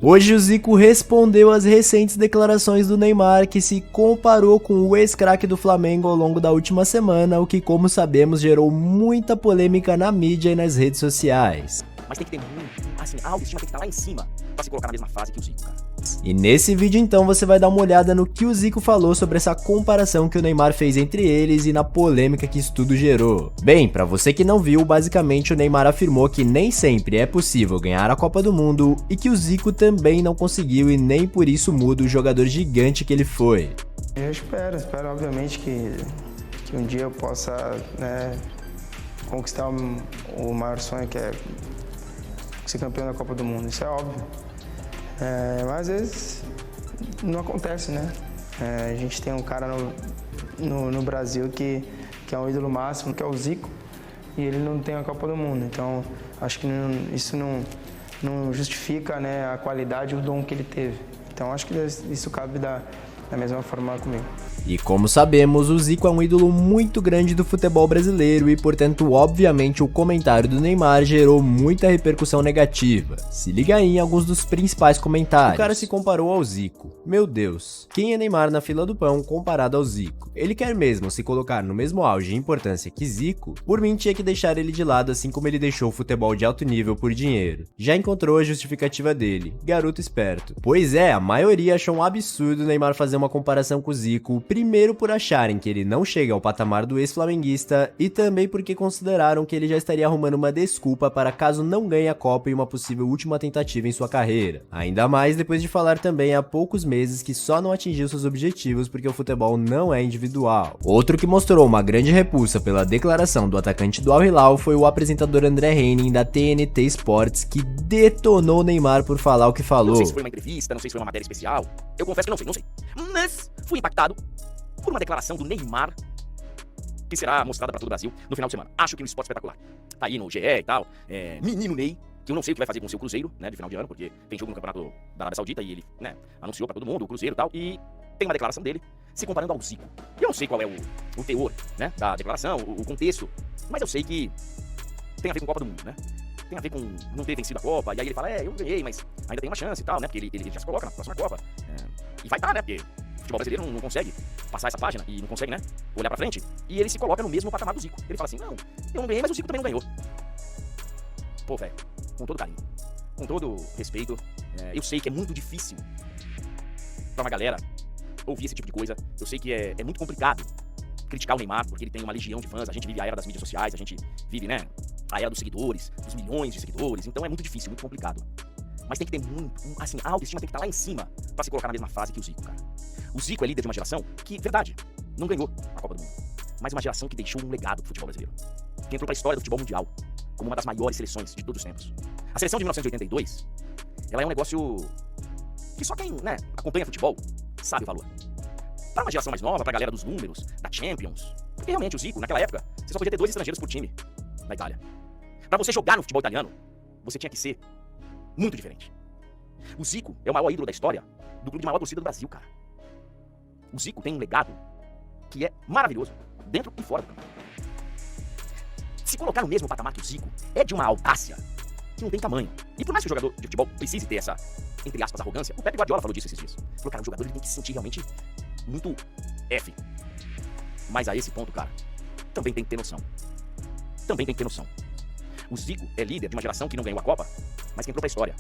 Hoje o Zico respondeu às recentes declarações do Neymar, que se comparou com o ex-craque do Flamengo ao longo da última semana, o que, como sabemos, gerou muita polêmica na mídia e nas redes sociais. Mas tem que ter muito, assim, a autoestima tem que estar lá em cima pra se colocar na mesma fase que o Zico, cara. E nesse vídeo então você vai dar uma olhada no que o Zico falou sobre essa comparação que o Neymar fez entre eles e na polêmica que isso tudo gerou. Bem, pra você que não viu, basicamente o Neymar afirmou que nem sempre é possível ganhar a Copa do Mundo e que o Zico também não conseguiu e nem por isso muda o jogador gigante que ele foi. Eu espero obviamente que um dia eu possa, né, conquistar o maior sonho, que é ser campeão da Copa do Mundo, isso é óbvio. Mas às vezes não acontece, né? A gente tem um cara no Brasil que é um ídolo máximo, que é o Zico, e ele não tem a Copa do Mundo. Então, acho que isso não justifica, né, a qualidade e o dom que ele teve. Então, acho que isso cabe da mesma forma comigo. E como sabemos, o Zico é um ídolo muito grande do futebol brasileiro e, portanto, obviamente, o comentário do Neymar gerou muita repercussão negativa. Se liga aí em alguns dos principais comentários. O cara se comparou ao Zico. Meu Deus, quem é Neymar na fila do pão comparado ao Zico? Ele quer mesmo se colocar no mesmo auge e importância que Zico? Por mim, tinha que deixar ele de lado, assim como ele deixou o futebol de alto nível por dinheiro. Já encontrou a justificativa dele. Garoto esperto. Pois é, a maioria achou um absurdo o Neymar fazer uma comparação com o Zico, primeiro por acharem que ele não chega ao patamar do ex-flamenguista e também porque consideraram que ele já estaria arrumando uma desculpa para caso não ganhe a Copa em uma possível última tentativa em sua carreira. Ainda mais depois de falar também há poucos meses que só não atingiu seus objetivos porque o futebol não é individual. Outro que mostrou uma grande repulsa pela declaração do atacante do Al Hilal foi o apresentador André Henning da TNT Sports, que detonou o Neymar por falar o que falou. Não sei se foi uma entrevista, não sei se foi uma matéria especial. Eu confesso que não sei. Mas fui impactado por uma declaração do Neymar que será mostrada para todo o Brasil no final de semana. Acho que um esporte espetacular. Tá aí no GE e tal. Menino Ney, que eu não sei o que vai fazer com o seu Cruzeiro, né, de final de ano, porque tem jogo no Campeonato da Arábia Saudita e ele, né, anunciou para todo mundo o Cruzeiro e tal. E tem uma declaração dele se comparando ao Zico. Eu não sei qual é o teor, né, da declaração, o contexto, mas eu sei que tem a ver com Copa do Mundo, né? Tem a ver com não ter vencido a Copa. E aí ele fala, eu ganhei, mas ainda tem uma chance e tal, né? Porque ele já se coloca na próxima Copa. E vai estar, né? Porque o futebol brasileiro não consegue passar essa página e não consegue, né, olhar pra frente. E ele se coloca no mesmo patamar do Zico. Ele fala assim, não, eu não ganhei, mas o Zico também não ganhou. Pô, velho, com todo carinho, com todo respeito, eu sei que é muito difícil pra uma galera ouvir esse tipo de coisa. Eu sei que é muito complicado criticar o Neymar, porque ele tem uma legião de fãs. A gente vive a era das mídias sociais, a gente vive, né, a era dos seguidores, dos milhões de seguidores. Então é muito difícil, muito complicado. Mas tem que ter muito, assim, a autoestima tem que estar lá em cima pra se colocar na mesma fase que o Zico, cara. O Zico é líder de uma geração que, verdade, não ganhou a Copa do Mundo, mas uma geração que deixou um legado pro futebol brasileiro, que entrou pra história do futebol mundial como uma das maiores seleções de todos os tempos. A seleção de 1982, ela é um negócio que só quem, né, acompanha futebol sabe o valor. Pra uma geração mais nova, pra galera dos números, da Champions, porque realmente o Zico, naquela época, você só podia ter 2 estrangeiros por time na Itália. Pra você jogar no futebol italiano, você tinha que ser muito diferente. O Zico é o maior ídolo da história do clube de maior torcida do Brasil, cara. O Zico tem um legado que é maravilhoso, dentro e fora do campo. Se colocar no mesmo patamar que o Zico é de uma audácia que não tem tamanho. E por mais que o jogador de futebol precise ter essa, entre aspas, arrogância, o Pepe Guardiola falou disso esses dias. Falou, cara, o jogador ele tem que se sentir realmente muito F. Mas a esse ponto, cara, também tem que ter noção. Também tem que ter noção. O Zico é líder de uma geração que não ganhou a Copa, mas que entrou pra história.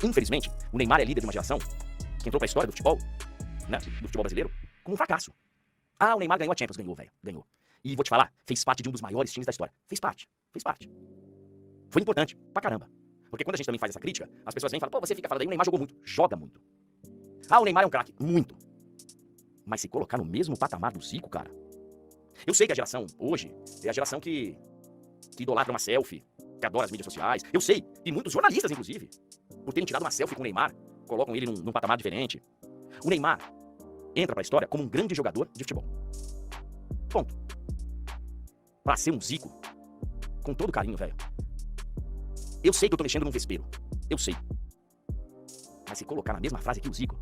Infelizmente, o Neymar é líder de uma geração que entrou pra história do futebol, né, do futebol brasileiro, como um fracasso. Ah, o Neymar ganhou a Champions. Ganhou, velho. Ganhou. E vou te falar, fez parte de um dos maiores times da história. Fez parte. Foi importante, pra caramba. Porque quando a gente também faz essa crítica, as pessoas vêm e falam, pô, você fica falando aí, o Neymar jogou muito. Joga muito. Ah, o Neymar é um craque. Muito. Mas se colocar no mesmo patamar do Zico, cara... Eu sei que a geração hoje é a geração que idolatra uma selfie, que adora as mídias sociais. Eu sei, e muitos jornalistas, inclusive, por terem tirado uma selfie com o Neymar, colocam ele num patamar diferente. O Neymar entra pra história como um grande jogador de futebol. Ponto. Pra ser um Zico, com todo carinho, velho. Eu sei que eu tô mexendo num vespeiro. Eu sei. Mas se colocar na mesma frase que o Zico,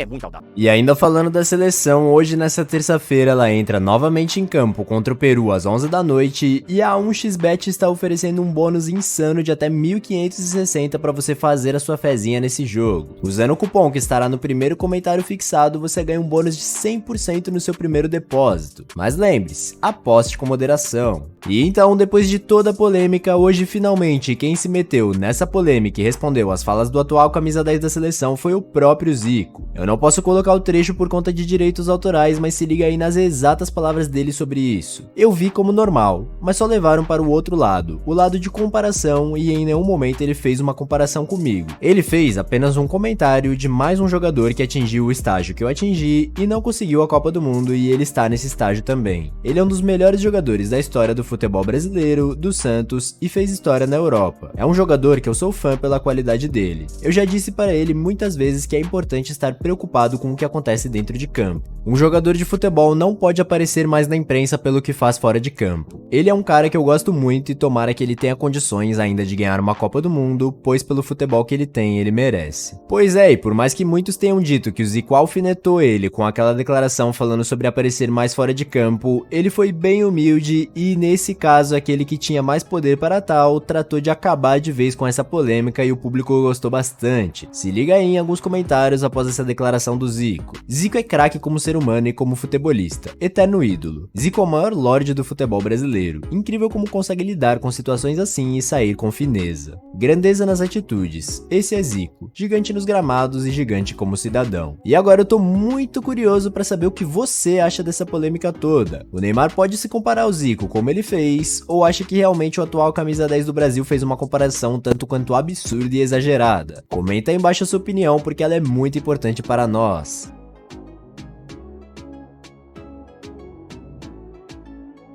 é muito saudável. E ainda falando da seleção, hoje nessa terça-feira ela entra novamente em campo contra o Peru às 11 da noite e a 1xBet está oferecendo um bônus insano de até 1.560 para você fazer a sua fezinha nesse jogo. Usando o cupom que estará no primeiro comentário fixado, você ganha um bônus de 100% no seu primeiro depósito. Mas lembre-se, aposte com moderação. E então, depois de toda a polêmica, hoje finalmente quem se meteu nessa polêmica e respondeu às falas do atual camisa 10 da seleção foi o próprio Zico. Eu não posso colocar o trecho por conta de direitos autorais, mas se liga aí nas exatas palavras dele sobre isso. Eu vi como normal, mas só levaram para o outro lado, o lado de comparação, e em nenhum momento ele fez uma comparação comigo. Ele fez apenas um comentário de mais um jogador que atingiu o estágio que eu atingi e não conseguiu a Copa do Mundo, e ele está nesse estágio também. Ele é um dos melhores jogadores da história do futebol brasileiro, do Santos, e fez história na Europa. É um jogador que eu sou fã pela qualidade dele. Eu já disse para ele muitas vezes que é importante estar preocupado com o que acontece dentro de campo. Um jogador de futebol não pode aparecer mais na imprensa pelo que faz fora de campo. Ele é um cara que eu gosto muito e tomara que ele tenha condições ainda de ganhar uma Copa do Mundo, pois pelo futebol que ele tem, ele merece. Pois é, e por mais que muitos tenham dito que o Zico alfinetou ele com aquela declaração falando sobre aparecer mais fora de campo, ele foi bem humilde e nesse caso aquele que tinha mais poder para tal tratou de acabar de vez com essa polêmica e o público gostou bastante. Se liga aí em alguns comentários após essa declaração do Zico. Zico é craque como ser humano e como futebolista, eterno ídolo. Zico é o maior lorde do futebol brasileiro, incrível como consegue lidar com situações assim e sair com fineza. Grandeza nas atitudes, esse é Zico, gigante nos gramados e gigante como cidadão. E agora eu tô muito curioso para saber o que você acha dessa polêmica toda. O Neymar pode se comparar ao Zico como ele fez, ou acha que realmente o atual camisa 10 do Brasil fez uma comparação tanto quanto absurda e exagerada? Comenta aí embaixo a sua opinião porque ela é muito importante para nós.